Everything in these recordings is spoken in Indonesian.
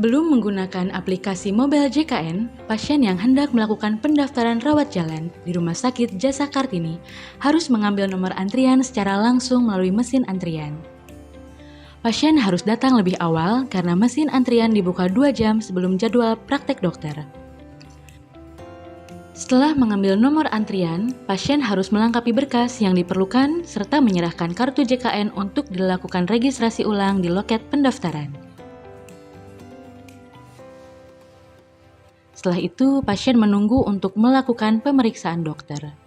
Sebelum menggunakan aplikasi Mobile JKN, pasien yang hendak melakukan pendaftaran rawat jalan di Rumah Sakit Jasa Kartini harus mengambil nomor antrian secara langsung melalui mesin antrian. Pasien harus datang lebih awal karena mesin antrian dibuka 2 jam sebelum jadwal praktek dokter. Setelah mengambil nomor antrian, pasien harus melengkapi berkas yang diperlukan serta menyerahkan kartu JKN untuk dilakukan registrasi ulang di loket pendaftaran. Setelah itu, pasien menunggu untuk melakukan pemeriksaan dokter.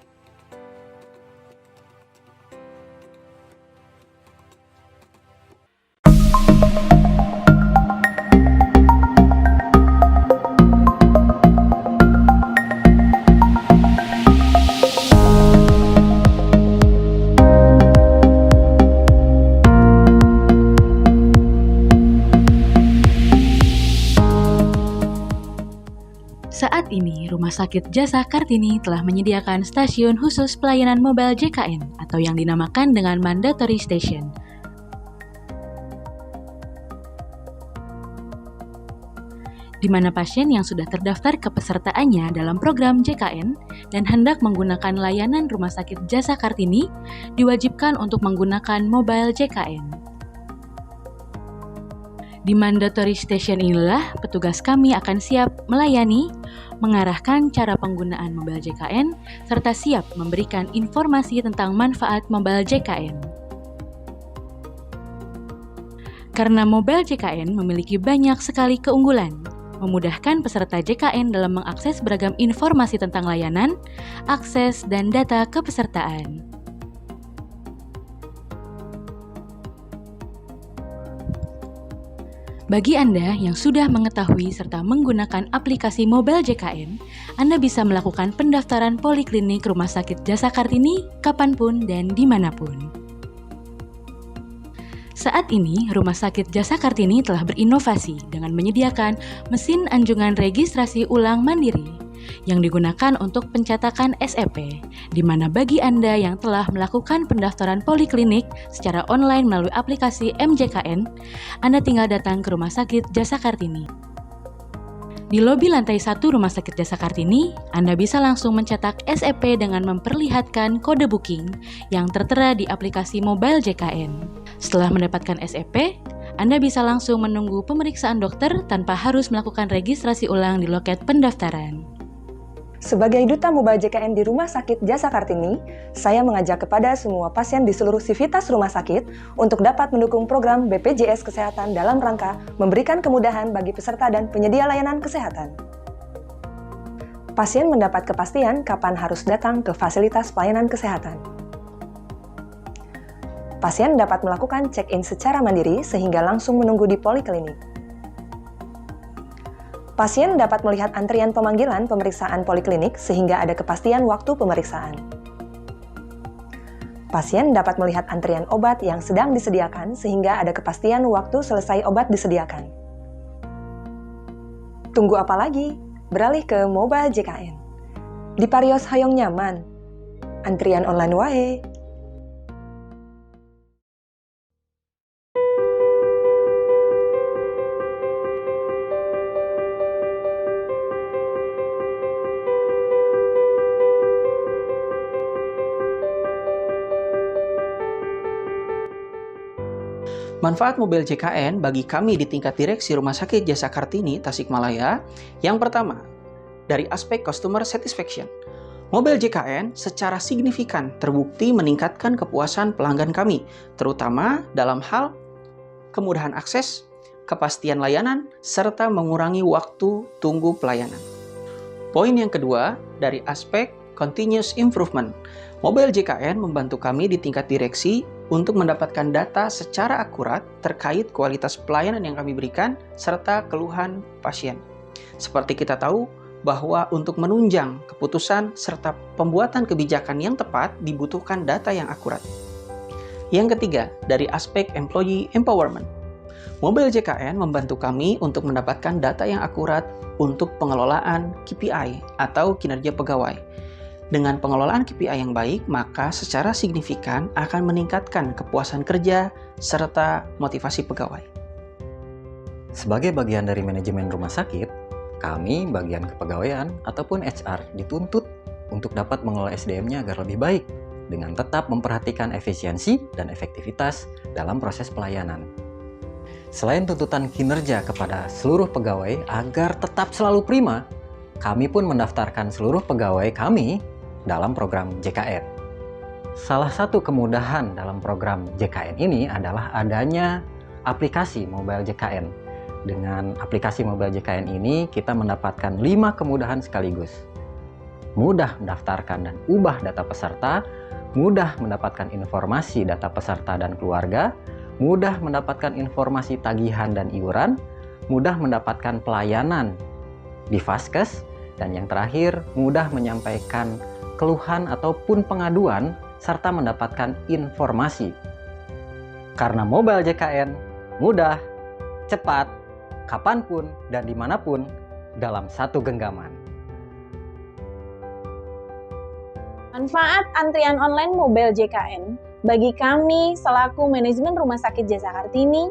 Saat ini, Rumah Sakit Jasa Kartini telah menyediakan stasiun khusus pelayanan Mobile JKN atau yang dinamakan dengan Mandatory Station. Di mana pasien yang sudah terdaftar kepesertaannya dalam program JKN dan hendak menggunakan layanan Rumah Sakit Jasa Kartini diwajibkan untuk menggunakan Mobile JKN. Di Mandatory Station inilah petugas kami akan siap melayani, mengarahkan cara penggunaan Mobile JKN, serta siap memberikan informasi tentang manfaat Mobile JKN. Karena Mobile JKN memiliki banyak sekali keunggulan, memudahkan peserta JKN dalam mengakses beragam informasi tentang layanan, akses, dan data kepesertaan. Bagi Anda yang sudah mengetahui serta menggunakan aplikasi Mobile JKN, Anda bisa melakukan pendaftaran poliklinik Rumah Sakit Jasa Kartini kapanpun dan dimanapun. Saat ini, Rumah Sakit Jasa Kartini telah berinovasi dengan menyediakan mesin anjungan registrasi ulang mandiri yang digunakan untuk pencetakan SEP, di mana bagi Anda yang telah melakukan pendaftaran poliklinik secara online melalui aplikasi MJKN, Anda tinggal datang ke Rumah Sakit Jasa Kartini. Di lobi lantai 1 Rumah Sakit Jasa Kartini, Anda bisa langsung mencetak SEP dengan memperlihatkan kode booking yang tertera di aplikasi Mobile JKN. Setelah mendapatkan SEP, Anda bisa langsung menunggu pemeriksaan dokter tanpa harus melakukan registrasi ulang di loket pendaftaran. Sebagai Duta Mobile JKN di Rumah Sakit Jasa Kartini, saya mengajak kepada semua pasien di seluruh sivitas rumah sakit untuk dapat mendukung program BPJS Kesehatan dalam rangka memberikan kemudahan bagi peserta dan penyedia layanan kesehatan. Pasien mendapat kepastian kapan harus datang ke fasilitas pelayanan kesehatan. Pasien dapat melakukan check-in secara mandiri sehingga langsung menunggu di poliklinik. Pasien dapat melihat antrian pemanggilan pemeriksaan poliklinik sehingga ada kepastian waktu pemeriksaan. Pasien dapat melihat antrian obat yang sedang disediakan sehingga ada kepastian waktu selesai obat disediakan. Tunggu apa lagi? Beralih ke Mobile JKN. Di Parios Hayong nyaman. Antrian online wae. Manfaat Mobile JKN bagi kami di tingkat direksi Rumah Sakit Jasa Kartini, Tasikmalaya. Yang pertama, dari aspek customer satisfaction. Mobile JKN secara signifikan terbukti meningkatkan kepuasan pelanggan kami, terutama dalam hal kemudahan akses, kepastian layanan, serta mengurangi waktu tunggu pelayanan. Poin yang kedua, dari aspek continuous improvement. Mobile JKN membantu kami di tingkat direksi untuk mendapatkan data secara akurat terkait kualitas pelayanan yang kami berikan serta keluhan pasien. Seperti kita tahu bahwa untuk menunjang keputusan serta pembuatan kebijakan yang tepat dibutuhkan data yang akurat. Yang ketiga, dari aspek employee empowerment. Mobile JKN membantu kami untuk mendapatkan data yang akurat untuk pengelolaan KPI atau kinerja pegawai. Dengan pengelolaan KPI yang baik, maka secara signifikan akan meningkatkan kepuasan kerja serta motivasi pegawai. Sebagai bagian dari manajemen rumah sakit, kami bagian kepegawaian ataupun HR dituntut untuk dapat mengelola SDM-nya agar lebih baik dengan tetap memperhatikan efisiensi dan efektivitas dalam proses pelayanan. Selain tuntutan kinerja kepada seluruh pegawai agar tetap selalu prima, kami pun mendaftarkan seluruh pegawai kami dalam program JKN. Salah satu kemudahan dalam program JKN ini adalah adanya aplikasi Mobile JKN. Dengan aplikasi Mobile JKN ini, kita mendapatkan 5 kemudahan sekaligus. Mudah mendaftarkan dan ubah data peserta, mudah mendapatkan informasi data peserta dan keluarga, mudah mendapatkan informasi tagihan dan iuran, mudah mendapatkan pelayanan di Vaskes, dan yang terakhir, mudah menyampaikan keluhan ataupun pengaduan, serta mendapatkan informasi. Karena Mobile JKN mudah, cepat, kapanpun, dan dimanapun dalam satu genggaman. Manfaat antrian online Mobile JKN bagi kami selaku manajemen Rumah Sakit Jasa Kartini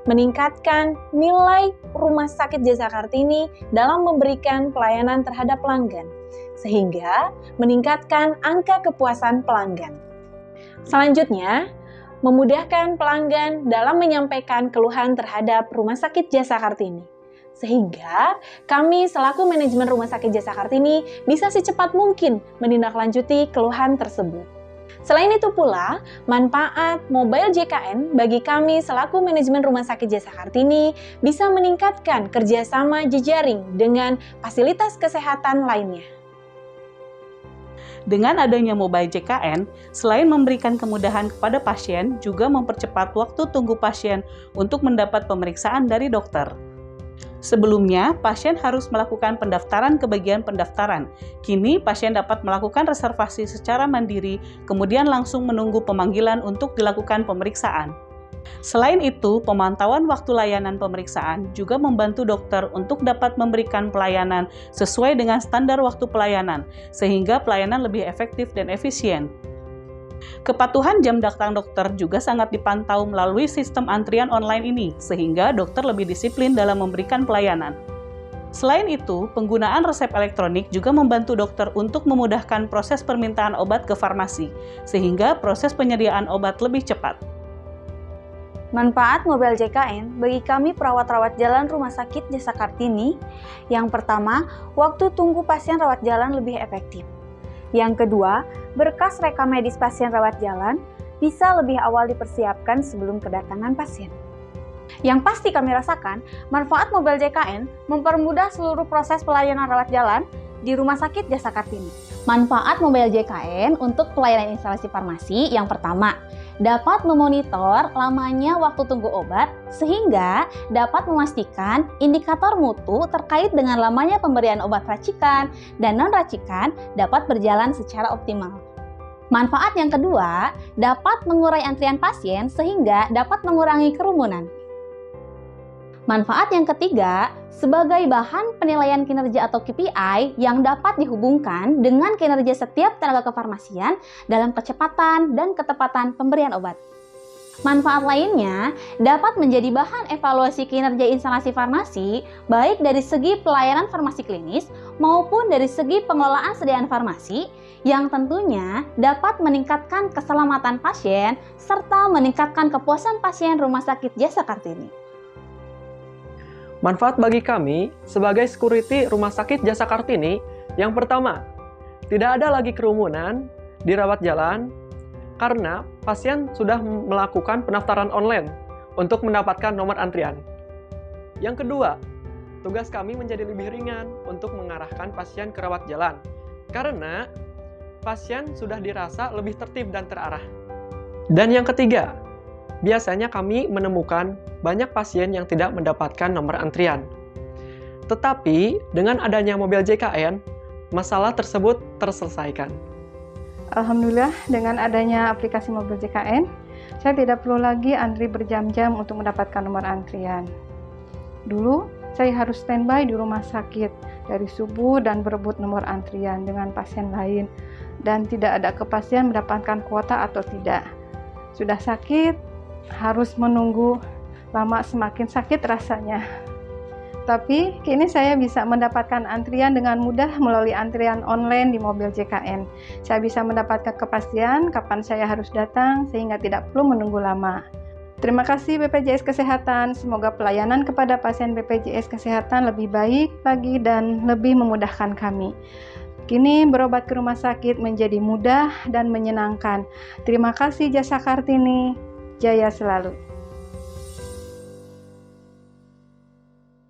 meningkatkan nilai Rumah Sakit Jasa Kartini dalam memberikan pelayanan terhadap pelanggan, sehingga meningkatkan angka kepuasan pelanggan. Selanjutnya, memudahkan pelanggan dalam menyampaikan keluhan terhadap Rumah Sakit Jasa Kartini, sehingga kami selaku manajemen Rumah Sakit Jasa Kartini bisa secepat mungkin menindaklanjuti keluhan tersebut. Selain itu pula, manfaat Mobile JKN bagi kami selaku manajemen Rumah Sakit Jasa Kartini bisa meningkatkan kerjasama jejaring dengan fasilitas kesehatan lainnya. Dengan adanya Mobile JKN, selain memberikan kemudahan kepada pasien, juga mempercepat waktu tunggu pasien untuk mendapat pemeriksaan dari dokter. Sebelumnya, pasien harus melakukan pendaftaran ke bagian pendaftaran. Kini, pasien dapat melakukan reservasi secara mandiri, kemudian langsung menunggu pemanggilan untuk dilakukan pemeriksaan. Selain itu, pemantauan waktu layanan pemeriksaan juga membantu dokter untuk dapat memberikan pelayanan sesuai dengan standar waktu pelayanan, sehingga pelayanan lebih efektif dan efisien. Kepatuhan jam datang dokter juga sangat dipantau melalui sistem antrian online ini, sehingga dokter lebih disiplin dalam memberikan pelayanan. Selain itu, penggunaan resep elektronik juga membantu dokter untuk memudahkan proses permintaan obat ke farmasi, sehingga proses penyediaan obat lebih cepat. Manfaat Mobile JKN bagi kami perawat-rawat jalan Rumah Sakit Jasa Kartini, yang pertama, waktu tunggu pasien rawat jalan lebih efektif. Yang kedua, berkas rekam medis pasien rawat jalan bisa lebih awal dipersiapkan sebelum kedatangan pasien. Yang pasti kami rasakan, manfaat Mobile JKN mempermudah seluruh proses pelayanan rawat jalan di Rumah Sakit Jasa Kartini. Manfaat Mobile JKN untuk pelayanan instalasi farmasi yang pertama, dapat memonitor lamanya waktu tunggu obat sehingga dapat memastikan indikator mutu terkait dengan lamanya pemberian obat racikan dan non-racikan dapat berjalan secara optimal. Manfaat yang kedua, dapat mengurai antrian pasien sehingga dapat mengurangi kerumunan. Manfaat yang ketiga, sebagai bahan penilaian kinerja atau KPI yang dapat dihubungkan dengan kinerja setiap tenaga kefarmasian dalam kecepatan dan ketepatan pemberian obat. Manfaat lainnya dapat menjadi bahan evaluasi kinerja instalasi farmasi baik dari segi pelayanan farmasi klinis maupun dari segi pengelolaan sediaan farmasi yang tentunya dapat meningkatkan keselamatan pasien serta meningkatkan kepuasan pasien Rumah Sakit Jasa Kartini. Manfaat bagi kami sebagai security Rumah Sakit Jasa Kartini, yang pertama, tidak ada lagi kerumunan di rawat jalan karena pasien sudah melakukan pendaftaran online untuk mendapatkan nomor antrian. Yang kedua, tugas kami menjadi lebih ringan untuk mengarahkan pasien ke rawat jalan karena pasien sudah dirasa lebih tertib dan terarah. Dan yang ketiga, biasanya kami menemukan banyak pasien yang tidak mendapatkan nomor antrian. Tetapi, dengan adanya Mobile JKN, masalah tersebut terselesaikan. Alhamdulillah, dengan adanya aplikasi Mobile JKN, saya tidak perlu lagi antri berjam-jam untuk mendapatkan nomor antrian. Dulu, saya harus standby di rumah sakit dari subuh dan berebut nomor antrian dengan pasien lain, dan tidak ada kepastian mendapatkan kuota atau tidak. Sudah sakit, harus menunggu lama semakin sakit rasanya. Tapi kini saya bisa mendapatkan antrian dengan mudah melalui antrian online di mobil JKN. Saya bisa mendapatkan kepastian kapan saya harus datang sehingga tidak perlu menunggu lama. Terima kasih BPJS Kesehatan, semoga pelayanan kepada pasien BPJS Kesehatan lebih baik lagi dan lebih memudahkan kami. Kini berobat ke rumah sakit menjadi mudah dan menyenangkan. Terima kasih Jasa Kartini, jaya selalu.